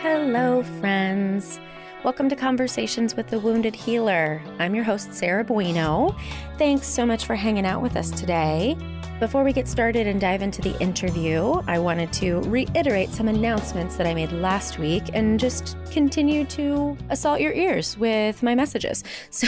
Hello, friends. Welcome to Conversations with the Wounded Healer. I'm your host, Sarah Bueno. Thanks so much for hanging out with us today. Before we get started and dive into the interview, I wanted to reiterate some announcements that I made last week and just continue to assault your ears with my messages. So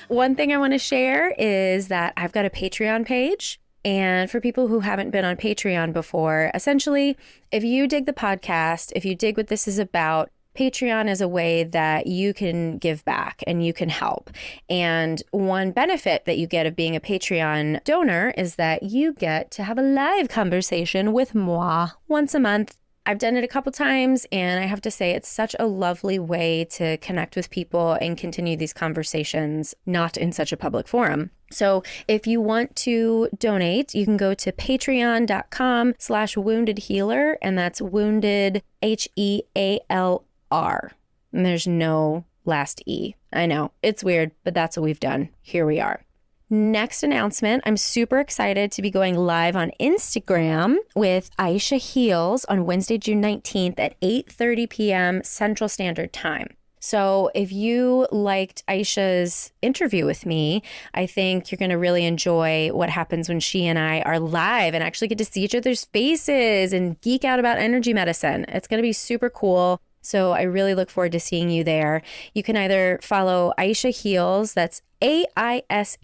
one thing I want to share is that I've got a Patreon page. And for people who haven't been on Patreon before, essentially, if you dig the podcast, if you dig what this is about, Patreon is a way that you can give back and you can help. And one benefit that you get of being a Patreon donor is that you get to have a live conversation with moi once a month. I've done it a couple times, and I have to say it's such a lovely way to connect with people and continue these conversations, not in such a public forum. So if you want to donate, you can go to patreon.com/woundedhealer, and that's wounded, Healr. And there's no last E. I know, it's weird, but that's what we've done. Here we are. Next announcement, I'm super excited to be going live on Instagram with Aisha Heals on Wednesday, June 19th at 8:30 p.m. Central Standard Time. So if you liked Aisha's interview with me, I think you're going to really enjoy what happens when she and I are live and actually get to see each other's faces and geek out about energy medicine. It's going to be super cool. So I really look forward to seeing you there. You can either follow Aisha Heals, that's AISHAHEALS,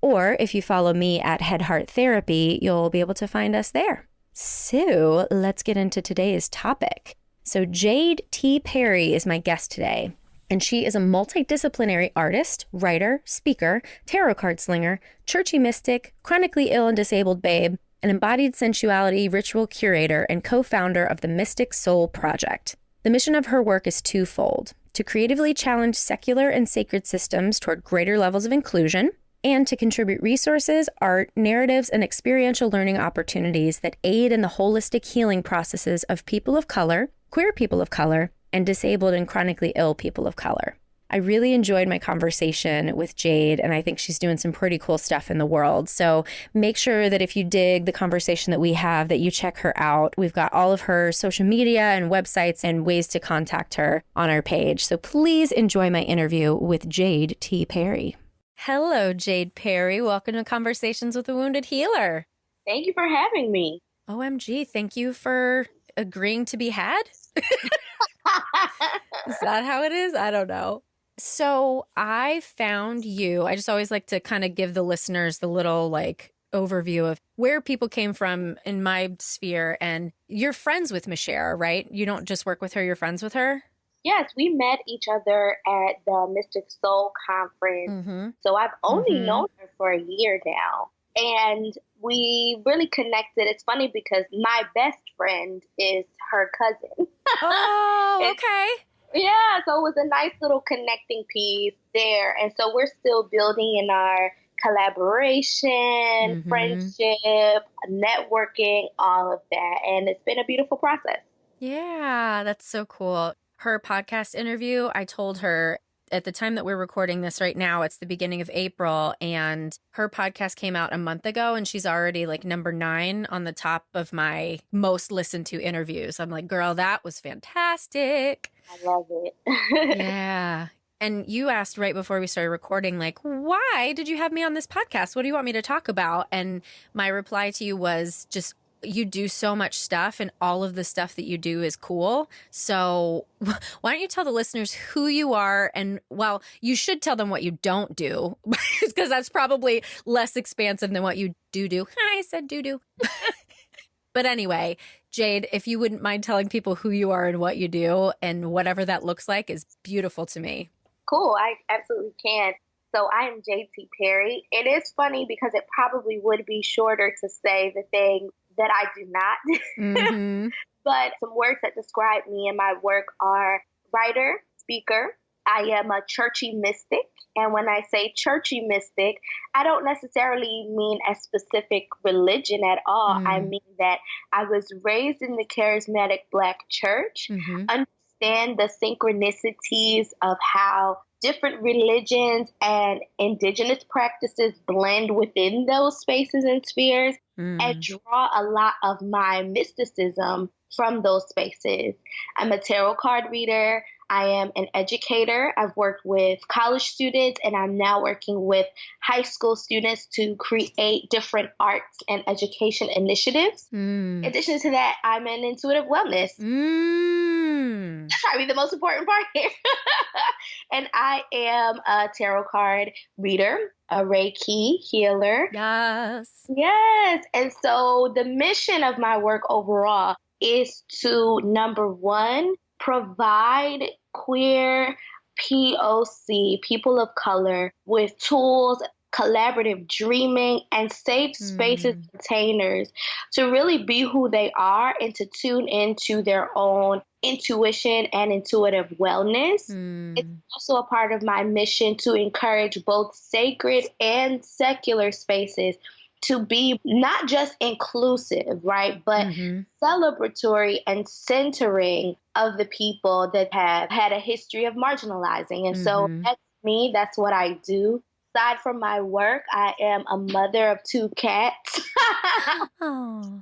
or if you follow me at Head Heart Therapy, you'll be able to find us there. So let's get into today's topic. So Jade T. Perry is my guest today, and she is a multidisciplinary artist, writer, speaker, tarot card slinger, Churchy Mystic, Chronically Ill and Disabled Babe, an Embodied Sensuality ritual curator, and co-founder of the Mystic Soul Project. The mission of her work is twofold: to creatively challenge secular and sacred systems toward greater levels of inclusion, and to contribute resources, art, narratives, and experiential learning opportunities that aid in the holistic healing processes of people of color, queer people of color, and disabled and chronically ill people of color. I really enjoyed my conversation with Jade, and I think she's doing some pretty cool stuff in the world. So make sure that if you dig the conversation that we have, that you check her out. We've got all of her social media and websites and ways to contact her on our page. So please enjoy my interview with Jade T. Perry. Hello, Jade Perry. Welcome to Conversations with a Wounded Healer. Thank you for having me. OMG, thank you for agreeing to be had. Is that how it is? I don't know. So I found you. I just always like to kind of give the listeners the little overview of where people came from in my sphere. And you're friends with Michelle, right? You don't just work with her, you're friends with her? Yes, we met each other at the Mystic Soul Conference. Mm-hmm. So I've only known her for a year now. And we really connected. It's funny because my best friend is her cousin. Oh, okay. Yeah, so it was a nice little connecting piece there. And so we're still building in our collaboration, friendship, networking, all of that. And it's been a beautiful process. Yeah, that's so cool. Her podcast interview, I told her at the time that we're recording this right now, it's the beginning of April, and her podcast came out a month ago, and she's already number 9 on the top of my most listened to interviews. I'm like, girl, that was fantastic. I love it. Yeah. And you asked right before we started recording, why did you have me on this podcast? What do you want me to talk about? And my reply to you was just, you do so much stuff, and all of the stuff that you do is cool. So why don't you tell the listeners who you are? And well, you should tell them what you don't do, because that's probably less expansive than what you do. I said do. But anyway, Jade, if you wouldn't mind telling people who you are and what you do, and whatever that looks like is beautiful to me. Cool. I absolutely can. So I am Jade T. Perry. It is funny because it probably would be shorter to say the thing that I do not. Mm-hmm. But some words that describe me and my work are writer, speaker. I am a churchy mystic. And when I say churchy mystic, I don't necessarily mean a specific religion at all. I mean that I was raised in the charismatic Black church, understand the synchronicities of how different religions and indigenous practices blend within those spaces and spheres and draw a lot of my mysticism from those spaces. I'm a tarot card reader. I am an educator. I've worked with college students, and I'm now working with high school students to create different arts and education initiatives. In addition to that, I'm an intuitive wellness. That's probably the most important part here. And I am a tarot card reader, a Reiki healer. Yes. Yes. And so the mission of my work overall is to, number one, provide queer POC, people of color, with tools, collaborative dreaming, and safe spaces, containers to really be who they are and to tune into their own intuition and intuitive wellness. It's also a part of my mission to encourage both sacred and secular spaces to be not just inclusive, right, but celebratory and centering of the people that have had a history of marginalizing. And so that's me. That's what I do. Aside from my work, I am a mother of 2 cats. Oh.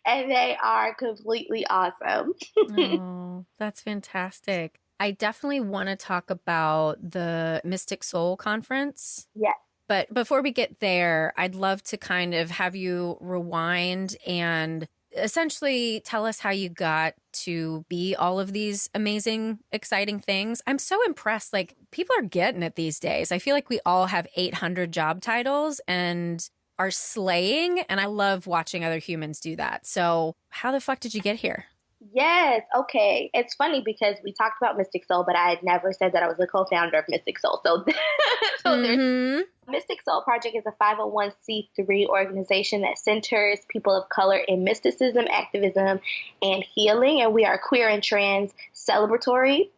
And they are completely awesome. Oh, that's fantastic. I definitely want to talk about the Mystic Soul Conference. Yes. But before we get there, I'd love to kind of have you rewind and essentially tell us how you got to be all of these amazing, exciting things. I'm so impressed. Like, people are getting it these days. I feel like we all have 800 job titles and are slaying. And I love watching other humans do that. So how the fuck did you get here? Yes. Okay. It's funny because we talked about Mystic Soul, but I had never said that I was a co-founder of Mystic Soul. So, there's Mystic Soul Project is a 501c3 organization that centers people of color in mysticism, activism, and healing. And we are queer and trans celebratory.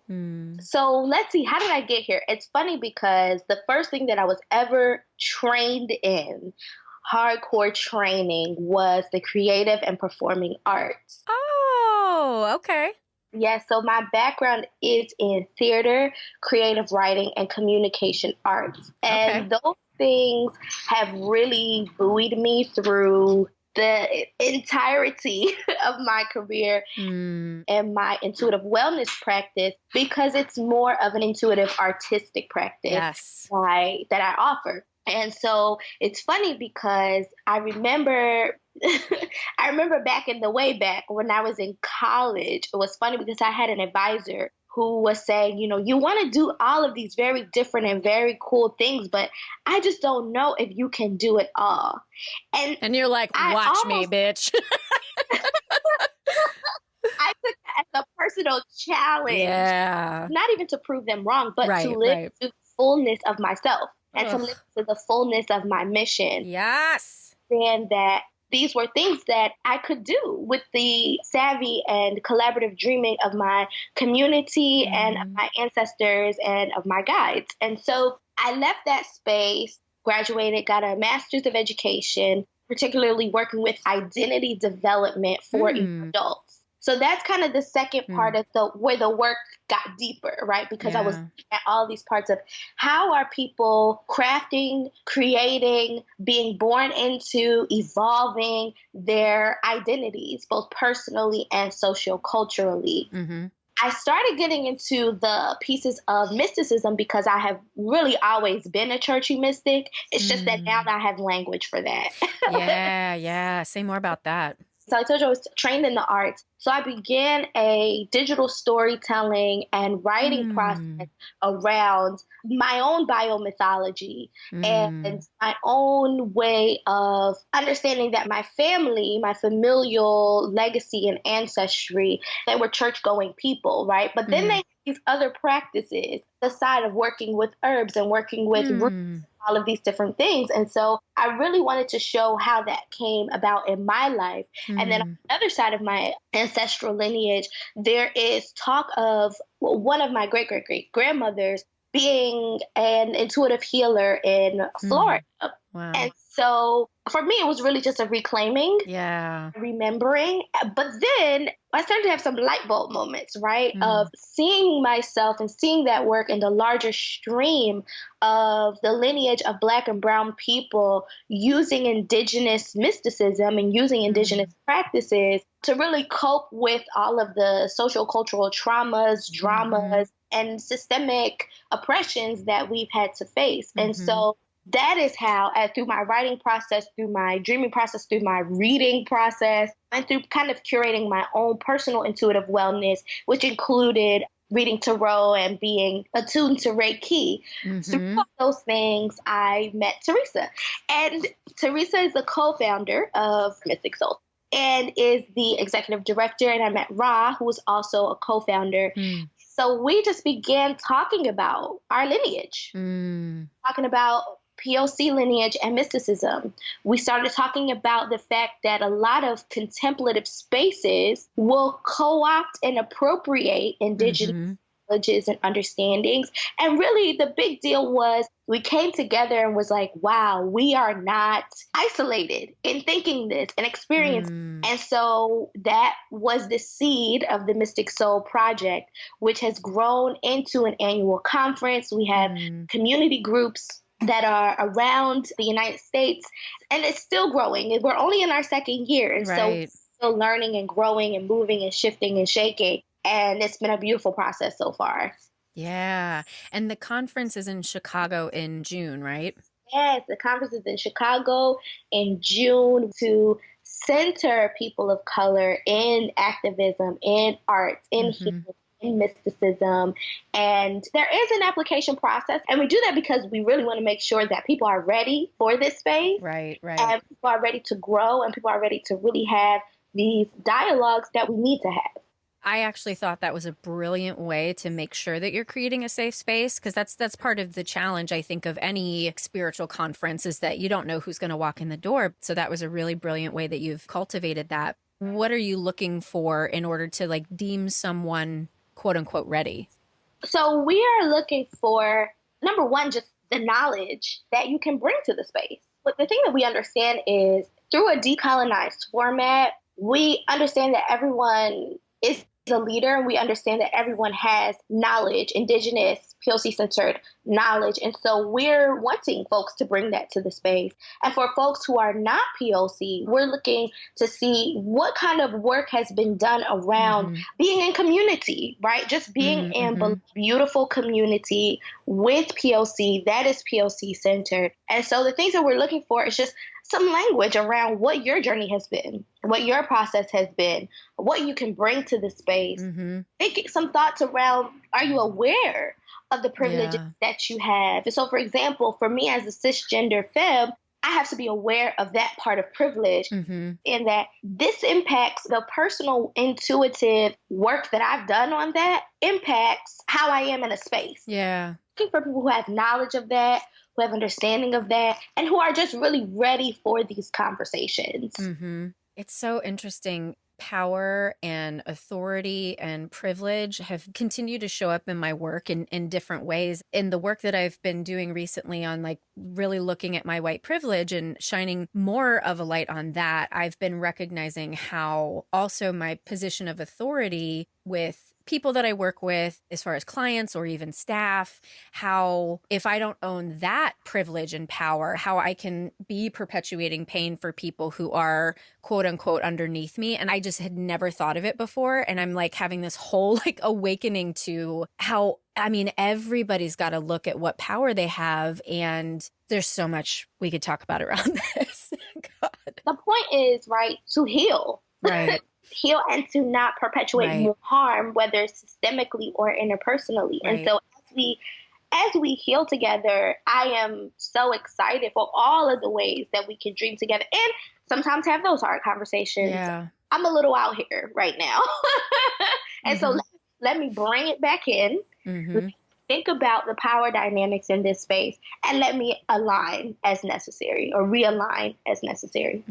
So let's see, how did I get here? It's funny because the first thing that I was ever trained in, hardcore training, was the creative and performing arts. Oh, okay. Yes, so my background is in theater, creative writing, and communication arts. And those things have really buoyed me through the entirety of my career and my intuitive wellness practice, because it's more of an intuitive artistic practice that I offer. And so it's funny because I remember back in the way back when I was in college, it was funny because I had an advisor who was saying, you know, you want to do all of these very different and very cool things, but I just don't know if you can do it all. And you're like, watch me, bitch. I took it as a personal challenge. Yeah. Not even to prove them wrong, but to live to the fullness of myself. And to live to the fullness of my mission. Yes. And that these were things that I could do with the savvy and collaborative dreaming of my community and of my ancestors and of my guides. And so I left that space, graduated, got a master's of education, particularly working with identity development for adults. So that's kind of the second part of where the work got deeper, right? Because I was at all these parts of how are people crafting, creating, being born into, evolving their identities, both personally and socio-culturally. I started getting into the pieces of mysticism because I have really always been a churchy mystic. It's just that now I have language for that. Yeah. Say more about that. So I told you I was trained in the arts. So I began a digital storytelling and writing process around my own biomythology and my own way of understanding that my family, my familial legacy and ancestry, they were church-going people, right? But then they had these other practices, the side of working with herbs and working with roots, all of these different things. And so I really wanted to show how that came about in my life. And then on the other side of my ancestral lineage, there is talk of one of my great-great-great grandmothers being an intuitive healer in Florida. Wow. And so for me, it was really just a reclaiming, Yeah. remembering. But then I started to have some light bulb moments, right? Of seeing myself and seeing that work in the larger stream of the lineage of Black and Brown people using indigenous mysticism and using indigenous practices to really cope with all of the social cultural traumas, dramas, and systemic oppressions that we've had to face. And so that is how, through my writing process, through my dreaming process, through my reading process, and through kind of curating my own personal intuitive wellness, which included reading tarot and being attuned to Reiki. Through all those things, I met Teresa. And Teresa is the co-founder of Mystic Soul and is the executive director. And I met Ra, who is also a co-founder. So we just began talking about our lineage, talking about POC lineage and mysticism. We started talking about the fact that a lot of contemplative spaces will co-opt and appropriate indigenous knowledges and understandings. And really the big deal was we came together and was like, wow, we are not isolated in thinking this and experiencing. And so that was the seed of the Mystic Soul Project, which has grown into an annual conference. We have community groups that are around the United States, and it's still growing. We're only in our second year, and so we're still learning and growing and moving and shifting and shaking, and it's been a beautiful process so far. Yeah. And the conference is in Chicago in June, right? Yes, the conference is in Chicago in June to center people of color in activism, in art, in healing, in mysticism. And there is an application process. And we do that because we really want to make sure that people are ready for this space. Right. And people are ready to grow and people are ready to really have these dialogues that we need to have. I actually thought that was a brilliant way to make sure that you're creating a safe space, because that's part of the challenge, I think, of any spiritual conference is that you don't know who's going to walk in the door. So that was a really brilliant way that you've cultivated that. What are you looking for in order to deem someone quote unquote ready? So we are looking for, number one, just the knowledge that you can bring to the space. But the thing that we understand is through a decolonized format, we understand that everyone is a leader, and we understand that everyone has knowledge, indigenous, POC-centered knowledge. And so we're wanting folks to bring that to the space. And for folks who are not POC, we're looking to see what kind of work has been done around being in community, right? Just being in a beautiful community with POC that is POC-centered. And so the things that we're looking for is just some language around what your journey has been, what your process has been, what you can bring to the space. Think some thoughts around, are you aware of the privileges that you have? And so, for example, for me as a cisgender femme, I have to be aware of that part of privilege and that this impacts the personal intuitive work that I've done on that impacts how I am in a space. Yeah. Looking for people who have knowledge of that, who have understanding of that, and who are just really ready for these conversations. It's so interesting. Power and authority and privilege have continued to show up in my work in different ways. In the work that I've been doing recently on really looking at my white privilege and shining more of a light on that, I've been recognizing how also my position of authority with people that I work with, as far as clients or even staff, how if I don't own that privilege and power, how I can be perpetuating pain for people who are quote unquote underneath me. And I just had never thought of it before. And I'm having this whole awakening to how, everybody's got to look at what power they have. And there's so much we could talk about around this. God. The point is, right, to heal. Right. Heal and to not perpetuate more harm, whether systemically or interpersonally. And so as we heal together, I am so excited for all of the ways that we can dream together and sometimes have those hard conversations. Yeah. I'm a little out here right now. And so let me bring it back in. Think about the power dynamics in this space and let me align as necessary or realign as necessary.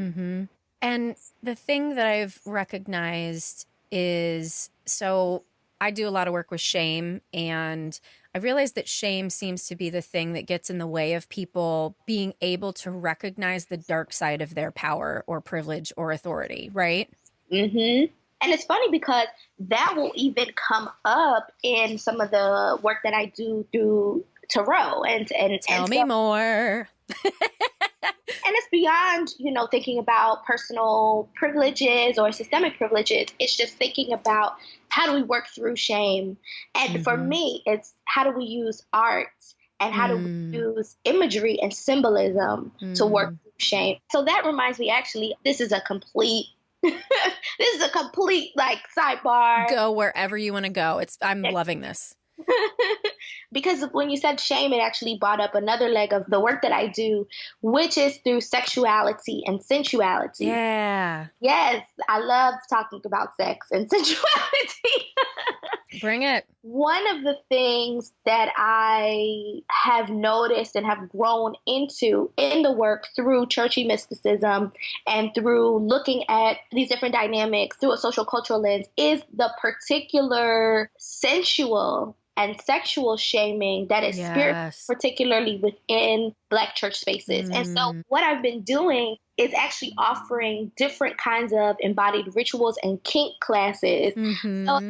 And the thing that I've recognized is, so I do a lot of work with shame, and I've realized that shame seems to be the thing that gets in the way of people being able to recognize the dark side of their power or privilege or authority, right? Mm-hmm. And it's funny because that will even come up in some of the work that I do through tarot and Tell me more. And it's beyond, thinking about personal privileges or systemic privileges. It's just thinking about how do we work through shame. And for me, it's how do we use art and how do we use imagery and symbolism to work through shame. So that reminds me, actually, this is a complete like sidebar. Go wherever you want to go. I'm loving this. Because when you said shame, it actually brought up another leg of the work that I do, which is through sexuality and sensuality. Yeah. Yes, I love talking about sex and sensuality. Bring it. One of the things that I have noticed and have grown into in the work through churchy mysticism and through looking at these different dynamics through a social cultural lens is the particular sensual and sexual shaming that is particularly within Black church spaces. And so what I've been doing is actually offering different kinds of embodied rituals and kink classes. So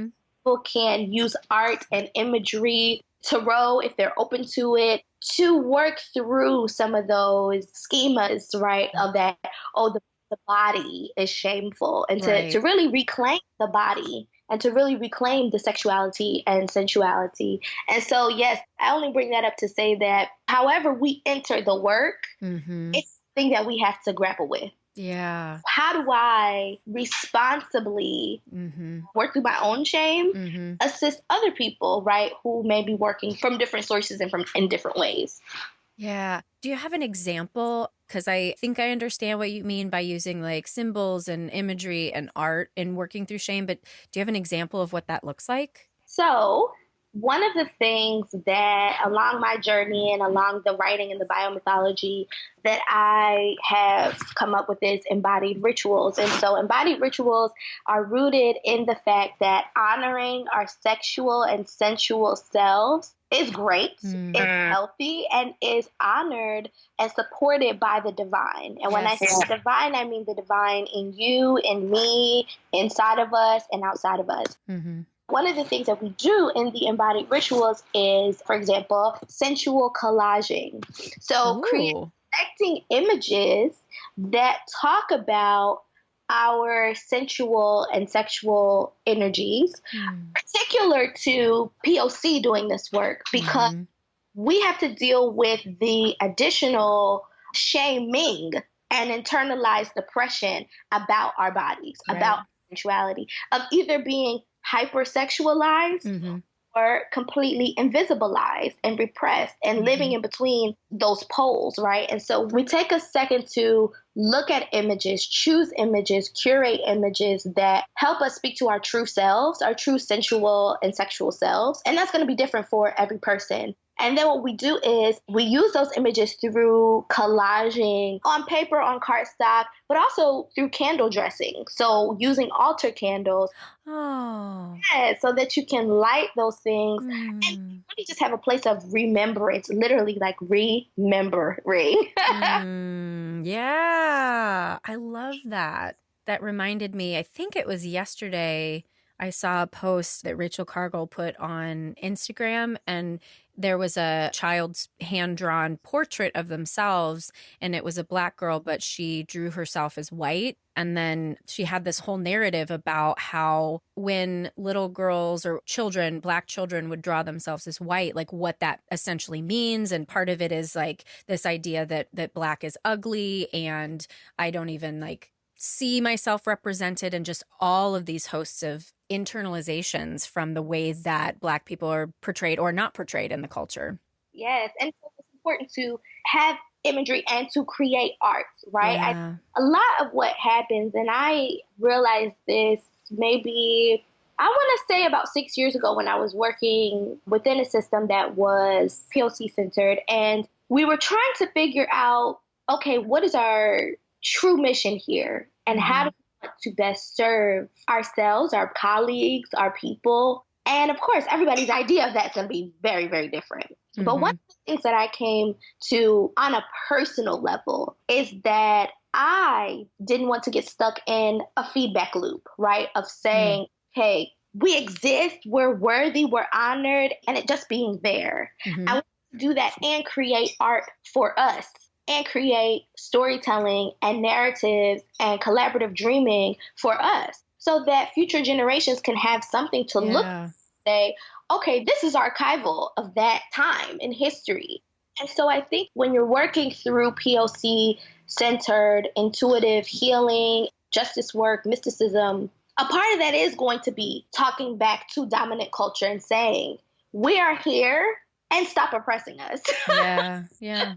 people can use art and imagery, tarot, if they're open to it, to work through some of those schemas, right, of that, the body is shameful, and to really reclaim the body and to really reclaim the sexuality and sensuality. And so, yes, I only bring that up to say that however we enter the work, it's something that we have to grapple with. Yeah. How do I responsibly work through my own shame, assist other people, right, who may be working from different sources and in different ways? Yeah. Do you have an example? Because I think I understand what you mean by using like symbols and imagery and art in working through shame, but do you have an example of what that looks like? So one of the things that along my journey and along the writing and the biomythology that I have come up with is embodied rituals. And so embodied rituals are rooted in the fact that honoring our sexual and sensual selves is great, is healthy, and is honored and supported by the divine. And when I say divine, I mean the divine in you, in me, inside of us, and outside of us. One of the things that we do in the embodied rituals is, for example, sensual collaging. So creating images that talk about our sensual and sexual energies, particular to POC doing this work, because we have to deal with the additional shaming and internalized depression about our bodies, about sensuality, of either being hypersexualized or completely invisibilized and repressed and living in between those poles, right? And so we take a second to look at images, choose images, curate images that help us speak to our true selves, our true sensual and sexual selves. And that's going to be different for every person. And then what we do is we use those images through collaging on paper, on cardstock, but also through candle dressing. So using altar candles. Oh. Yeah, so that you can light those things and really just have a place of remembrance, literally like remembering. Yeah, I love that. That reminded me, I think it was yesterday, I saw a post that Rachel Cargill put on Instagram, and there was a child's hand-drawn portrait of themselves, and it was a Black girl, but she drew herself as white. And then she had this whole narrative about how when little girls or children, Black children, would draw themselves as white, like what that essentially means. And part of it is like this idea that Black is ugly, and I don't even like see myself represented, and just all of these hosts of internalizations from the ways that Black people are portrayed or not portrayed in the culture. Yes. And so it's important to have imagery and to create art, right? Yeah. A lot of what happens, and I realized this maybe, I want to say about 6 years ago, when I was working within a system that was POC centered, and we were trying to figure out, okay, what is our true mission here? And how do we want to best serve ourselves, our colleagues, our people? And of course, everybody's idea of that's going to be very, very different. But one of the things that I came to on a personal level is that I didn't want to get stuck in a feedback loop, right? Of saying, hey, we exist, we're worthy, we're honored, and it just being there. I want to do that and create art for us and create storytelling and narratives and collaborative dreaming for us so that future generations can have something to look and say, okay, this is archival of that time in history. And so I think when you're working through POC centered, intuitive healing, justice work, mysticism, a part of that is going to be talking back to dominant culture and saying, we are here and stop oppressing us. Yeah.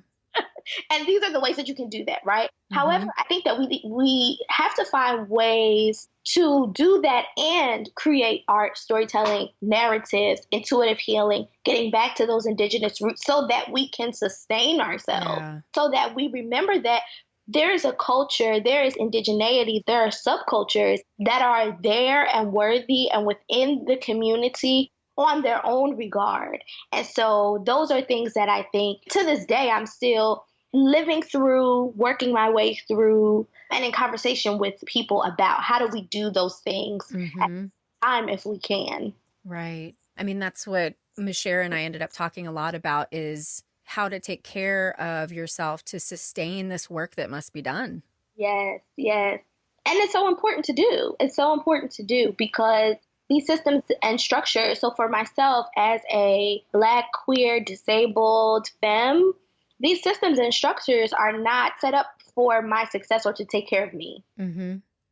And these are the ways that you can do that, right? However, I think that we have to find ways to do that and create art, storytelling, narratives, intuitive healing, getting back to those indigenous roots so that we can sustain ourselves, so that we remember that there is a culture, there is indigeneity, there are subcultures that are there and worthy and within the community on their own regard. And so those are things that I think to this day I'm still living through, working my way through, and in conversation with people about how do we do those things at the time if we can. Right. I mean, that's what Michelle and I ended up talking a lot about is how to take care of yourself to sustain this work that must be done. Yes. And it's so important to do. It's so important to do because these systems and structures, so for myself as a Black, queer, disabled femme, these systems and structures are not set up for my success or to take care of me.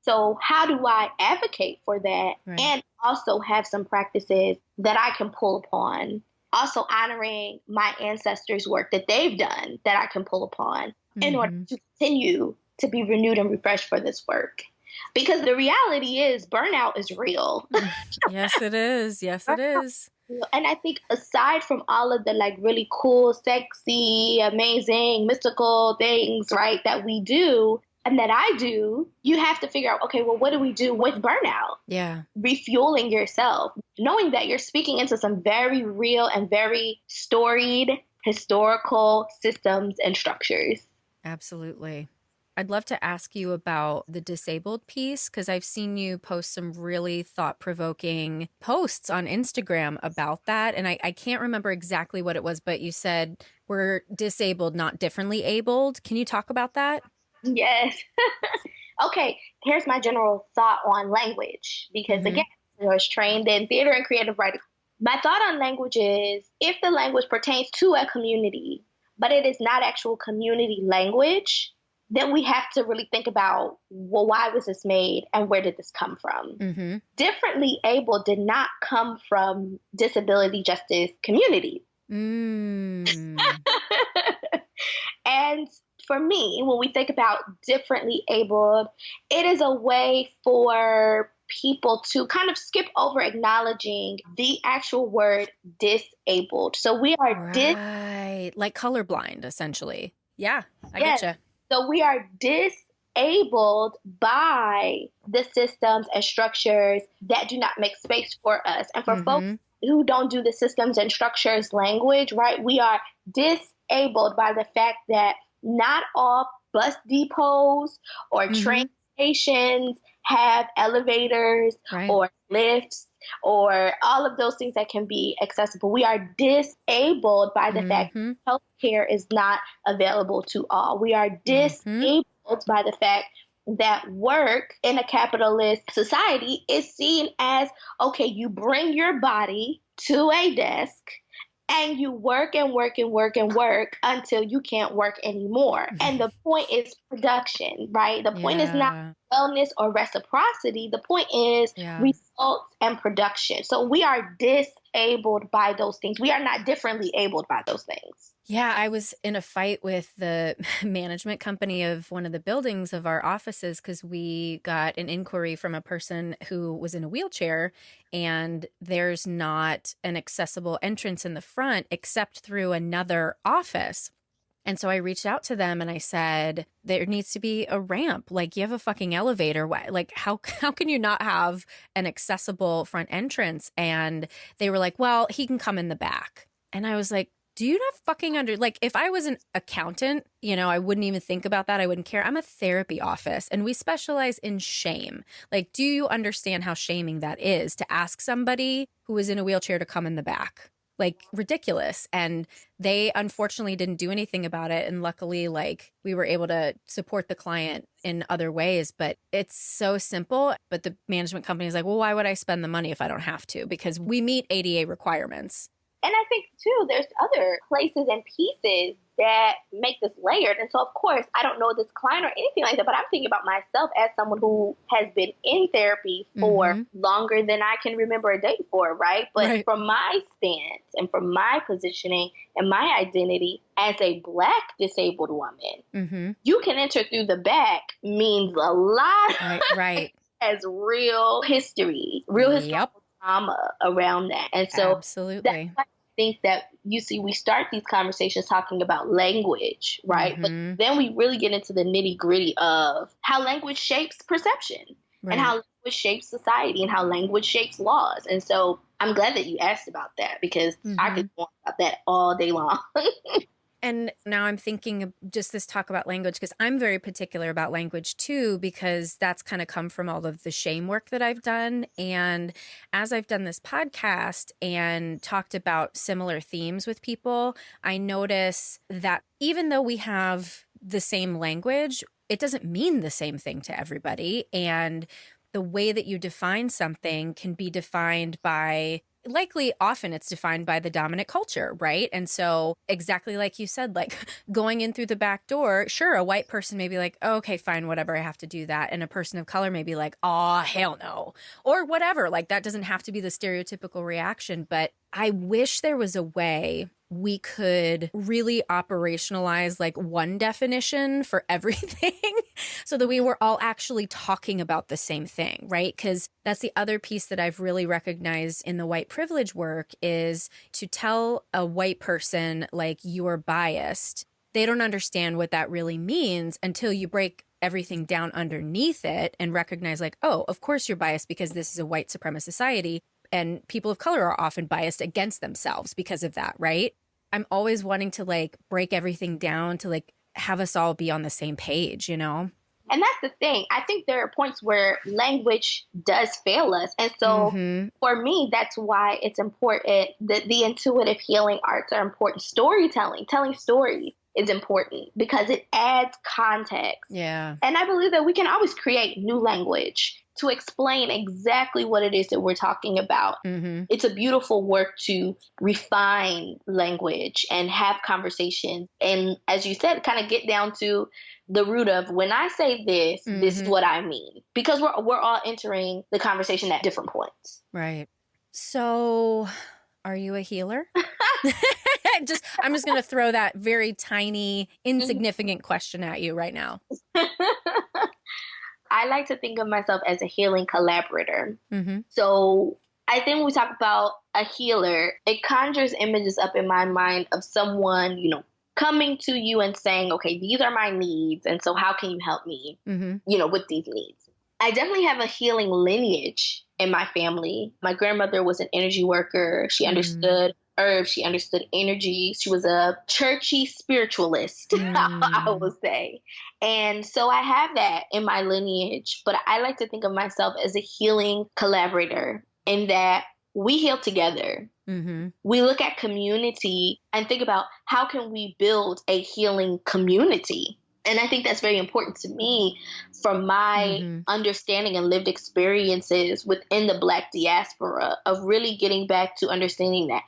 So how do I advocate for that and also have some practices that I can pull upon? Also honoring my ancestors' work that they've done that I can pull upon in order to continue to be renewed and refreshed for this work. Because the reality is burnout is real. Yes, it is. Yes, it is. And I think aside from all of the like really cool, sexy, amazing, mystical things, right, that we do and that I do, you have to figure out, okay, well, what do we do with burnout? Yeah. Refueling yourself, knowing that you're speaking into some very real and very storied historical systems and structures. Absolutely. I'd love to ask you about the disabled piece because I've seen you post some really thought-provoking posts on Instagram about that. And I can't remember exactly what it was, but you said we're disabled, not differently abled. Can you talk about that? Yes. Okay, here's my general thought on language because, again, I was trained in theater and creative writing. My thought on language is if the language pertains to a community, but it is not actual community language, then we have to really think about, well, why was this made and where did this come from? Differently able did not come from disability justice communities. And for me, when we think about differently abled, it is a way for people to kind of skip over acknowledging the actual word disabled. So we are like colorblind, essentially. Yeah, I getcha. So we are disabled by the systems and structures that do not make space for us. And for folks who don't do the systems and structures language, right, we are disabled by the fact that not all bus depots or train stations have elevators or lifts or all of those things that can be accessible. We are disabled by the fact that healthcare is not available to all. We are disabled by the fact that work in a capitalist society is seen as, okay, you bring your body to a desk and you work and work and work and work until you can't work anymore. And the point is production, right? The point is not wellness or reciprocity. The point is results and production. So we are disabled by those things. We are not differently abled by those things. Yeah, I was in a fight with the management company of one of the buildings of our offices because we got an inquiry from a person who was in a wheelchair and there's not an accessible entrance in the front except through another office. And so I reached out to them and I said, there needs to be a ramp. Like, you have a fucking elevator. Like, how can you not have an accessible front entrance? And they were like, well, he can come in the back. And I was like, do you not fucking like, if I was an accountant, I wouldn't even think about that. I wouldn't care. I'm a therapy office and we specialize in shame. Like, do you understand how shaming that is to ask somebody who is in a wheelchair to come in the back? Like, ridiculous. And they unfortunately didn't do anything about it. And luckily, like, we were able to support the client in other ways, but it's so simple. But the management company is like, well, why would I spend the money if I don't have to? Because we meet ADA requirements. And I think, too, there's other places and pieces that make this layered. And so, of course, I don't know this client or anything like that, but I'm thinking about myself as someone who has been in therapy for longer than I can remember a day for, right? But from my stance and from my positioning and my identity as a Black disabled woman, you can enter through the back means a lot. Right. As real history, real historical trauma around that. And so absolutely. That's think that we start these conversations talking about language, right? But then we really get into the nitty gritty of how language shapes perception and how language shapes society and how language shapes laws. And so I'm glad that you asked about that because I could go on about that all day long. And now I'm thinking of just this talk about language, because I'm very particular about language too, because that's kind of come from all of the shame work that I've done. And as I've done this podcast and talked about similar themes with people, I notice that even though we have the same language, it doesn't mean the same thing to everybody. And the way that you define something can be defined by often it's defined by the dominant culture, right? And so exactly like you said, like going in through the back door, sure, a white person may be like, oh, okay, fine, whatever, I have to do that. And a person of color may be like, oh, hell no, or whatever. Like, that doesn't have to be the stereotypical reaction. But I wish there was a way we could really operationalize like one definition for everything so that we were all actually talking about the same thing, right? Because that's the other piece that I've really recognized in the white privilege work is to tell a white person like you're biased. They don't understand what that really means until you break everything down underneath it and recognize like, oh, of course you're biased because this is a white supremacist society. And people of color are often biased against themselves because of that, right? I'm always wanting to like break everything down to like have us all be on the same page, And that's the thing. I think there are points where language does fail us. And so for me, that's why it's important that the intuitive healing arts are important. Storytelling, telling stories is important because it adds context. Yeah. And I believe that we can always create new language to explain exactly what it is that we're talking about. It's a beautiful work to refine language and have conversations. And as you said, kind of get down to the root of when I say this, this is what I mean. Because we're all entering the conversation at different points. Right. So are you a healer? I'm just going to throw that very tiny, insignificant question at you right now. I like to think of myself as a healing collaborator. So I think when we talk about a healer, it conjures images up in my mind of someone, coming to you and saying, okay, these are my needs. And so how can you help me, with these needs? I definitely have a healing lineage in my family. My grandmother was an energy worker. She understood herbs. She understood energy. She was a churchy spiritualist, I would say. And so I have that in my lineage, but I like to think of myself as a healing collaborator in that we heal together. We look at community and think about how can we build a healing community. And I think that's very important to me from my understanding and lived experiences within the Black diaspora of really getting back to understanding that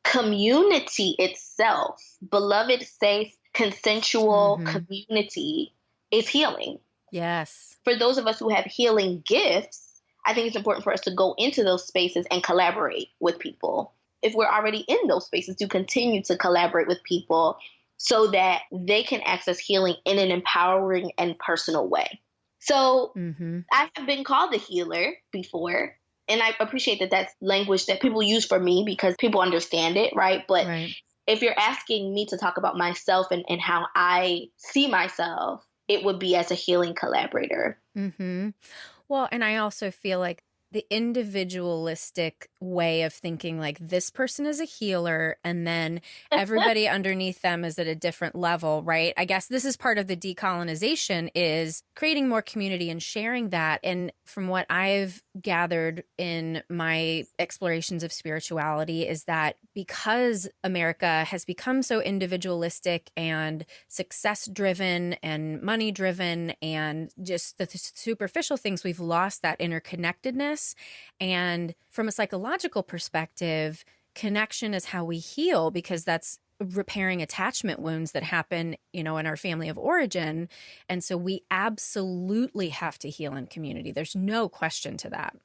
community itself, beloved, safe, consensual community is healing. Yes. For those of us who have healing gifts, I think it's important for us to go into those spaces and collaborate with people. If we're already in those spaces, to continue to collaborate with people so that they can access healing in an empowering and personal way. So I have been called a healer before, and I appreciate that that's language that people use for me because people understand it, right? But if you're asking me to talk about myself and how I see myself, it would be as a healing collaborator. Mm-hmm. Well, and I also feel like the individualistic way of thinking, like this person is a healer and then everybody underneath them is at a different level, right? I guess this is part of the decolonization, is creating more community and sharing that. And from what I've gathered in my explorations of spirituality is that because America has become so individualistic and success driven and money driven and just the superficial things, we've lost that interconnectedness. And from a psychological perspective, connection is how we heal, because that's repairing attachment wounds that happen, in our family of origin. And so we absolutely have to heal in community. There's no question to that.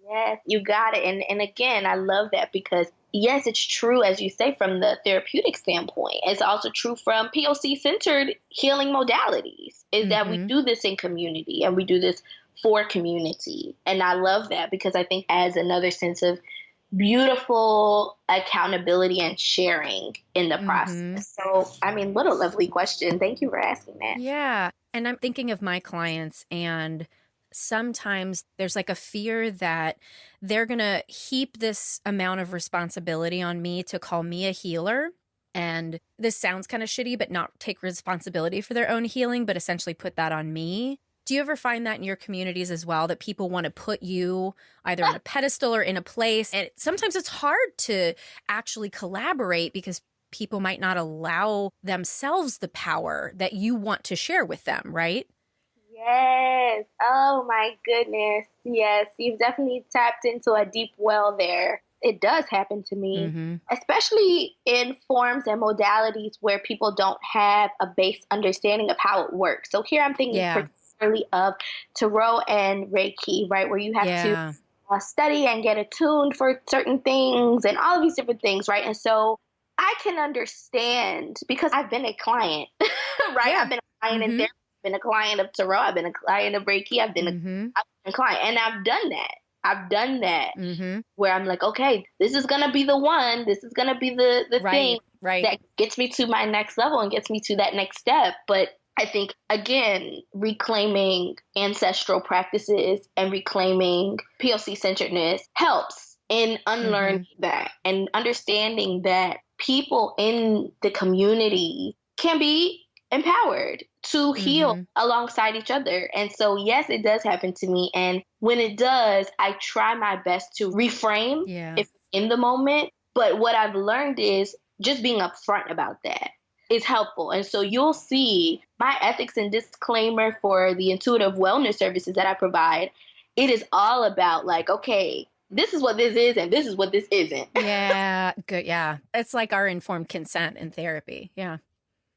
Yes, you got it. And again, I love that because yes, it's true, as you say, from the therapeutic standpoint. It's also true from POC-centered healing modalities, is that we do this in community and we do this for community. And I love that because I think adds another sense of beautiful accountability and sharing in the process. So, what a lovely question. Thank you for asking that. Yeah. And I'm thinking of my clients, and sometimes there's like a fear that they're going to heap this amount of responsibility on me to call me a healer. And this sounds kind of shitty, but not take responsibility for their own healing, but essentially put that on me. Do you ever find that in your communities as well, that people want to put you either on a pedestal or in a place? And sometimes it's hard to actually collaborate because people might not allow themselves the power that you want to share with them, right? Yes. Oh my goodness. Yes. You've definitely tapped into a deep well there. It does happen to me, especially in forms and modalities where people don't have a base understanding of how it works. So here I'm thinking particularly of Tarot and Reiki, right? Where you have to study and get attuned for certain things and all of these different things, right? And so I can understand because I've been a client, right? Yeah. I've been a client in therapy. I've been a client of Tarot. I've been a client of Reiki. I've been a client, and I've done that. Where I'm like, okay, this is going to be the one. This is going to be the thing that gets me to my next level and gets me to that next step. But I think, again, reclaiming ancestral practices and reclaiming POC-centeredness helps in unlearning that and understanding that people in the community can be empowered to heal alongside each other. And so, yes, it does happen to me. And when it does, I try my best to reframe if in the moment. But what I've learned is just being upfront about that is helpful. And so you'll see my ethics and disclaimer for the intuitive wellness services that I provide. It is all about like, okay, this is what this is and this is what this isn't. Yeah, good. Yeah. It's like our informed consent in therapy. Yeah.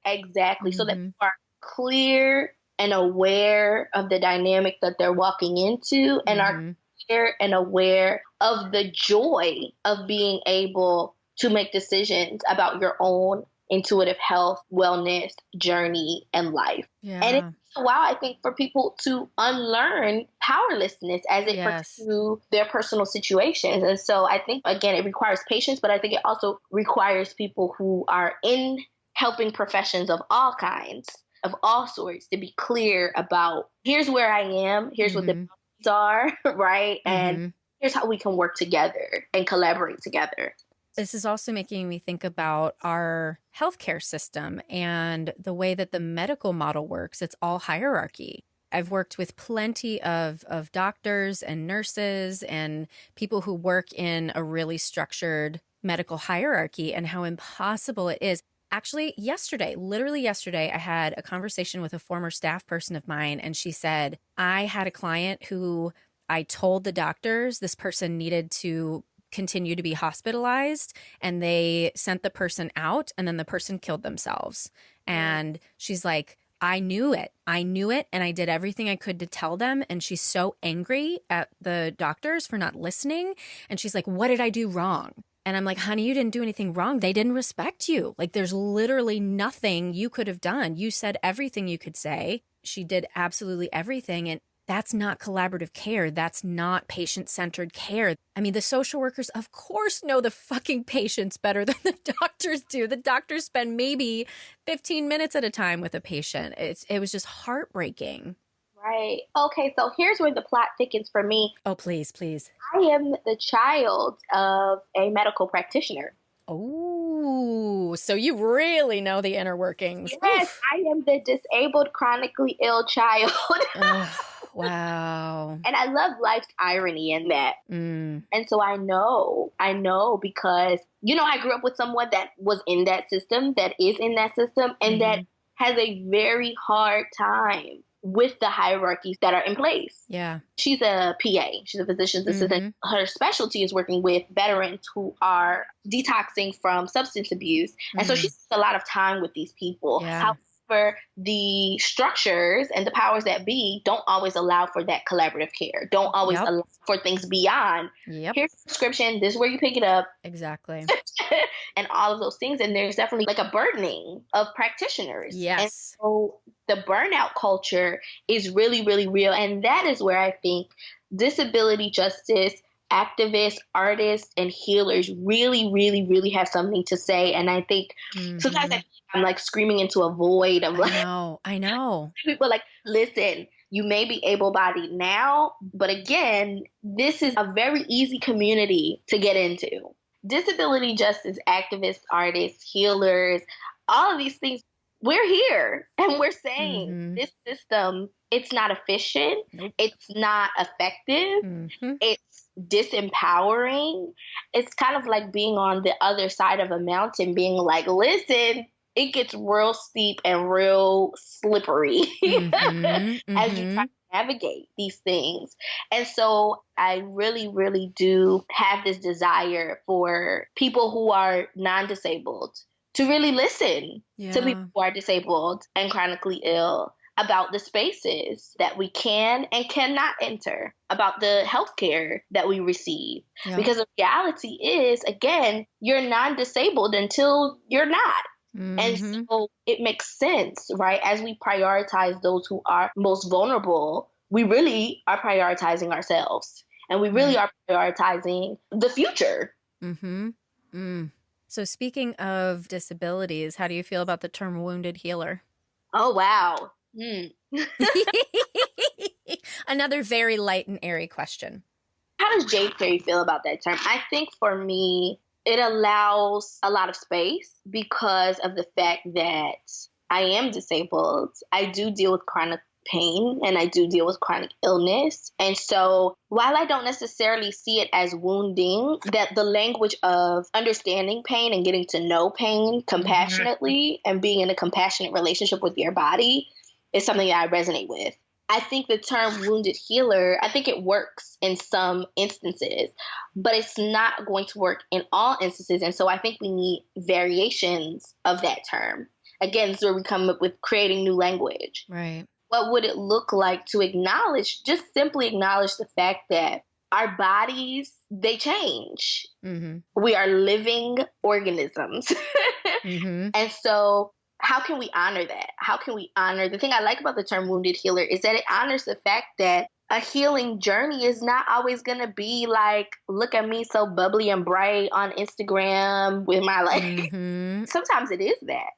Exactly. So that people are clear and aware of the dynamic that they're walking into and are clear and aware of the joy of being able to make decisions about your own intuitive health, wellness, journey, and life. Yeah. And it's a while, I think, for people to unlearn powerlessness as it pertains to their personal situations. And so I think, again, it requires patience, but I think it also requires people who are in helping professions of all kinds, of all sorts, to be clear about here's where I am, here's what the boundaries are, right? And here's how we can work together and collaborate together. This is also making me think about our healthcare system and the way that the medical model works. It's all hierarchy. I've worked with plenty of doctors and nurses and people who work in a really structured medical hierarchy and how impossible it is. Actually, literally yesterday, I had a conversation with a former staff person of mine, and she said, I had a client who I told the doctors this person needed to continue to be hospitalized, and they sent the person out, and then the person killed themselves. And she's like, I knew it, and I did everything I could to tell them. And she's so angry at the doctors for not listening. And she's like, what did I do wrong? And I'm like, honey, you didn't do anything wrong. They didn't respect you. Like, there's literally nothing you could have done. You said everything you could say. She did absolutely everything. And That's not collaborative care. That's not patient-centered care. I mean, the social workers, of course, know the fucking patients better than the doctors do. The doctors spend maybe 15 minutes at a time with a patient. It was just heartbreaking. Right. Okay, so here's where the plot thickens for me. Oh, please, please. I am the child of a medical practitioner. Oh, so you really know the inner workings. Yes, Oof. I am the disabled, chronically ill child. Wow. And I love life's irony in that. And so I know because, I grew up with someone that was in that system, that is in that system, and that has a very hard time with the hierarchies that are in place. Yeah. She's a PA. She's a physician's assistant. Her specialty is working with veterans who are detoxing from substance abuse. And so she spends a lot of time with these people. Yeah. However, the structures and the powers that be don't always allow for that collaborative care, don't always allow for things beyond. Here's the prescription, this is where you pick it up. Exactly. And all of those things. And there's definitely like a burdening of practitioners. Yes. And so the burnout culture is really, really real. And that is where I think disability justice activists, artists, and healers really, really, really have something to say. And I think sometimes I'm like screaming into a void. I know. People like, listen, you may be able-bodied now, but again, this is a very easy community to get into. Disability justice activists, artists, healers, all of these things, we're here and we're saying this system, it's not efficient, it's not effective, it's disempowering. It's kind of like being on the other side of a mountain, being like, listen, it gets real steep and real slippery as you try to navigate these things. And so I really, really do have this desire for people who are non-disabled to really listen to people who are disabled and chronically ill about the spaces that we can and cannot enter, about the healthcare that we receive. Because the reality is, again, you're non-disabled until you're not. And so it makes sense, right? As we prioritize those who are most vulnerable, we really are prioritizing ourselves, and we really are prioritizing the future. So speaking of disabilities, how do you feel about the term wounded healer? Oh, wow. Another very light and airy question. How does Jade T feel about that term? I think for me, it allows a lot of space because of the fact that I am disabled. I do deal with chronic pain and I do deal with chronic illness. And so while I don't necessarily see it as wounding, that the language of understanding pain and getting to know pain compassionately and being in a compassionate relationship with your body is something that I resonate with. I think the term wounded healer, I think it works in some instances, but it's not going to work in all instances. And so I think we need variations of that term. Again, this is where we come up with creating new language. Right. What would it look like to acknowledge, just simply acknowledge the fact that our bodies, they change. We are living organisms. And so how can we honor that? How can we honor? The thing I like about the term wounded healer is that it honors the fact that a healing journey is not always going to be like, look at me so bubbly and bright on Instagram with my Sometimes it is that.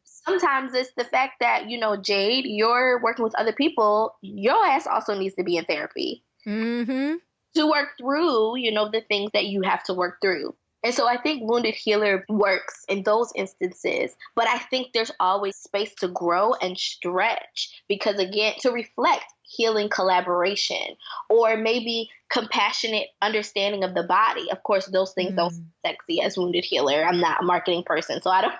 Sometimes it's the fact that, Jade, you're working with other people. Your ass also needs to be in therapy to work through, the things that you have to work through. And so I think wounded healer works in those instances, but I think there's always space to grow and stretch because, again, to reflect healing collaboration or maybe compassionate understanding of the body. Of course, those things don't sound sexy as wounded healer. I'm not a marketing person, so I don't.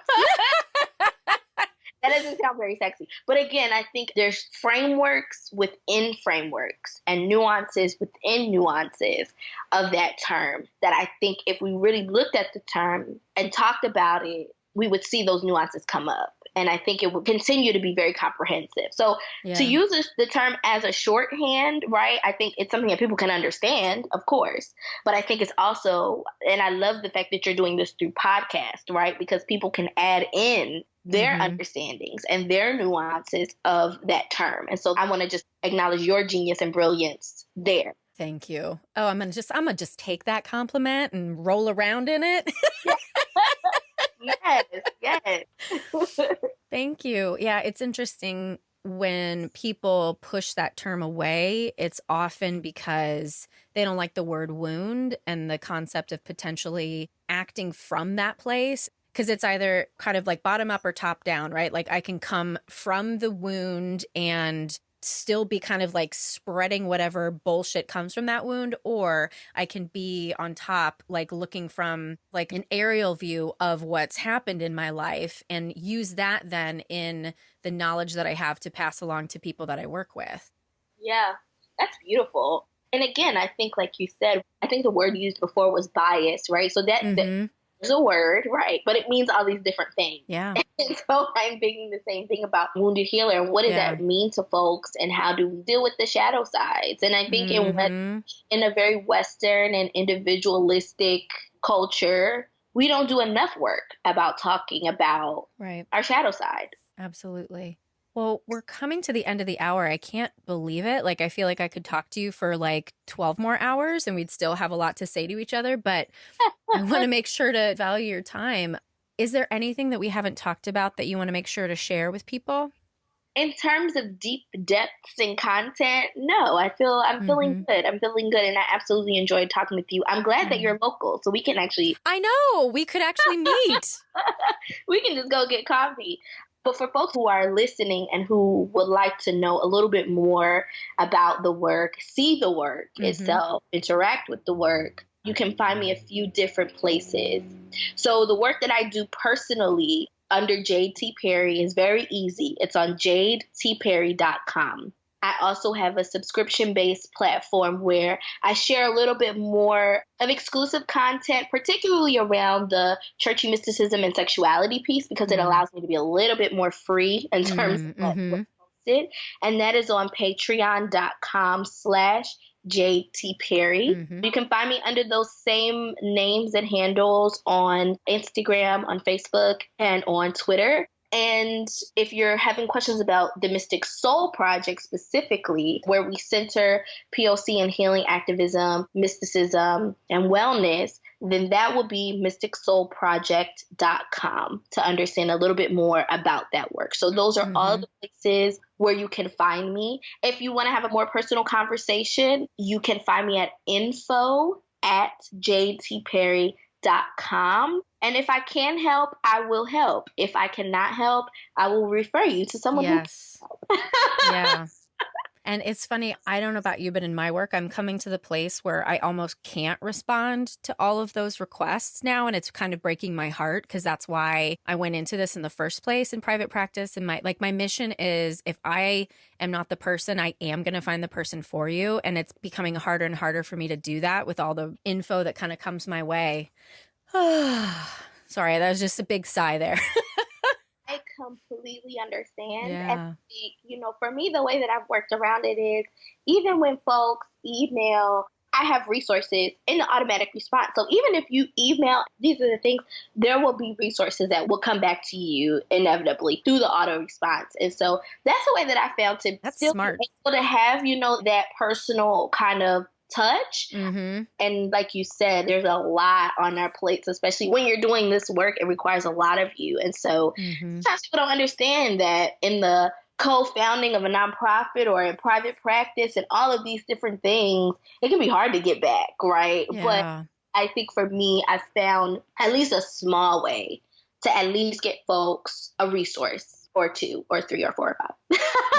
That doesn't sound very sexy. But again, I think there's frameworks within frameworks and nuances within nuances of that term that I think if we really looked at the term and talked about it, we would see those nuances come up. And I think it would continue to be very comprehensive. So to use the term as a shorthand, right, I think it's something that people can understand, of course. But I think it's also, and I love the fact that you're doing this through podcast, right, because people can add in their understandings and their nuances of that term. And so I want to just acknowledge your genius and brilliance there. Thank you. Oh, I'm gonna just take that compliment and roll around in it. Yes, yes. Thank you. Yeah, it's interesting when people push that term away. It's often because they don't like the word wound and the concept of potentially acting from that place. Because it's either kind of like bottom up or top down, right? Like I can come from the wound and still be kind of like spreading whatever bullshit comes from that wound, or I can be on top, like looking from like an aerial view of what's happened in my life and use that then in the knowledge that I have to pass along to people that I work with. Yeah, that's beautiful. And again, I think like you said, I think the word used before was bias, right? So that is a word, right? But it means all these different things. Yeah. And so I'm thinking the same thing about wounded healer and what does that mean to folks and how do we deal with the shadow sides? And I think in a very Western and individualistic culture, we don't do enough work about talking about our shadow side. Absolutely. Well, we're coming to the end of the hour. I can't believe it. Like, I feel like I could talk to you for like 12 more hours and we'd still have a lot to say to each other, but I want to make sure to value your time. Is there anything that we haven't talked about that you want to make sure to share with people? In terms of deep depths and content, no, I'm feeling good. I'm feeling good. And I absolutely enjoyed talking with you. I'm glad that you're local. So we can actually. I know. We could actually meet. We can just go get coffee. But for folks who are listening and who would like to know a little bit more about the work, see the work itself, interact with the work, you can find me a few different places. So the work that I do personally under Jade T. Perry is very easy. It's on jadetperry.com. I also have a subscription-based platform where I share a little bit more of exclusive content, particularly around the churchy mysticism and sexuality piece, because it allows me to be a little bit more free in terms of what's posted. And that is on patreon.com/Jade T. Perry. You can find me under those same names and handles on Instagram, on Facebook, and on Twitter. And if you're having questions about the Mystic Soul Project specifically, where we center POC and healing activism, mysticism, and wellness, then that will be mysticsoulproject.com to understand a little bit more about that work. So those are all the places where you can find me. If you want to have a more personal conversation, you can find me at info@jadetperry.com. And if I can help, I will help. If I cannot help, I will refer you to someone who can help. Yeah. And it's funny, I don't know about you, but in my work, I'm coming to the place where I almost can't respond to all of those requests now. And it's kind of breaking my heart because that's why I went into this in the first place in private practice. And my mission is if I am not the person, I am going to find the person for you. And it's becoming harder and harder for me to do that with all the info that kind of comes my way. Sorry, that was just a big sigh there. I completely understand. Yeah. And, for me, the way that I've worked around it is even when folks email, I have resources in the automatic response. So even if you email, these are the things, there will be resources that will come back to you inevitably through the auto response. And so that's the way that I found to still be able to have, that personal kind of touch. And like you said, there's a lot on our plates, especially when you're doing this work. It requires a lot of you. And so sometimes people don't understand that in the co-founding of a nonprofit or in private practice and all of these different things, it can be hard to get back, right? Yeah. But I think for me, I found at least a small way to at least get folks a resource or two or three or four or five.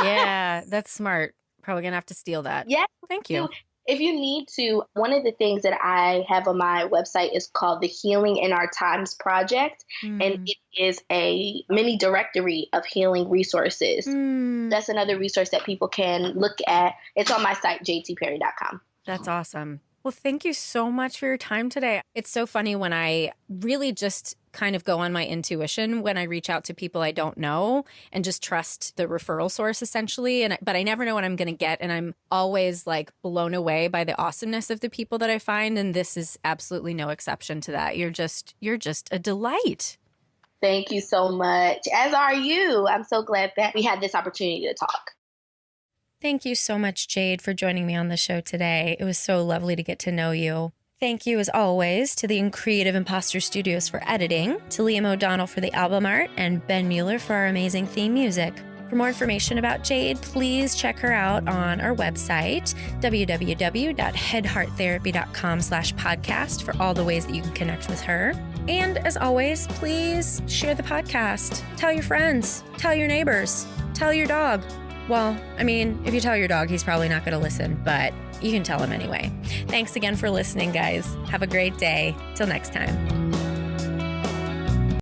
Yeah, that's smart. Probably gonna have to steal that. Yeah. Thank you. If you need to, one of the things that I have on my website is called the Healing in Our Times Project. And it is a mini directory of healing resources. That's another resource that people can look at. It's on my site, jadetperry.com. That's awesome. Well, thank you so much for your time today. It's so funny when I really just kind of go on my intuition when I reach out to people I don't know and just trust the referral source essentially. But I never know what I'm going to get. And I'm always like blown away by the awesomeness of the people that I find. And this is absolutely no exception to that. You're just a delight. Thank you so much. As are you. I'm so glad that we had this opportunity to talk. Thank you so much, Jade, for joining me on the show today. It was so lovely to get to know you. Thank you, as always, to the Creative Imposter Studios for editing, to Liam O'Donnell for the album art, and Ben Mueller for our amazing theme music. For more information about Jade, please check her out on our website, www.headhearttherapy.com/podcast, for all the ways that you can connect with her. And as always, please share the podcast. Tell your friends, tell your neighbors, tell your dog. Well, I mean, if you tell your dog, he's probably not going to listen, but you can tell him anyway. Thanks again for listening, guys. Have a great day. Till next time.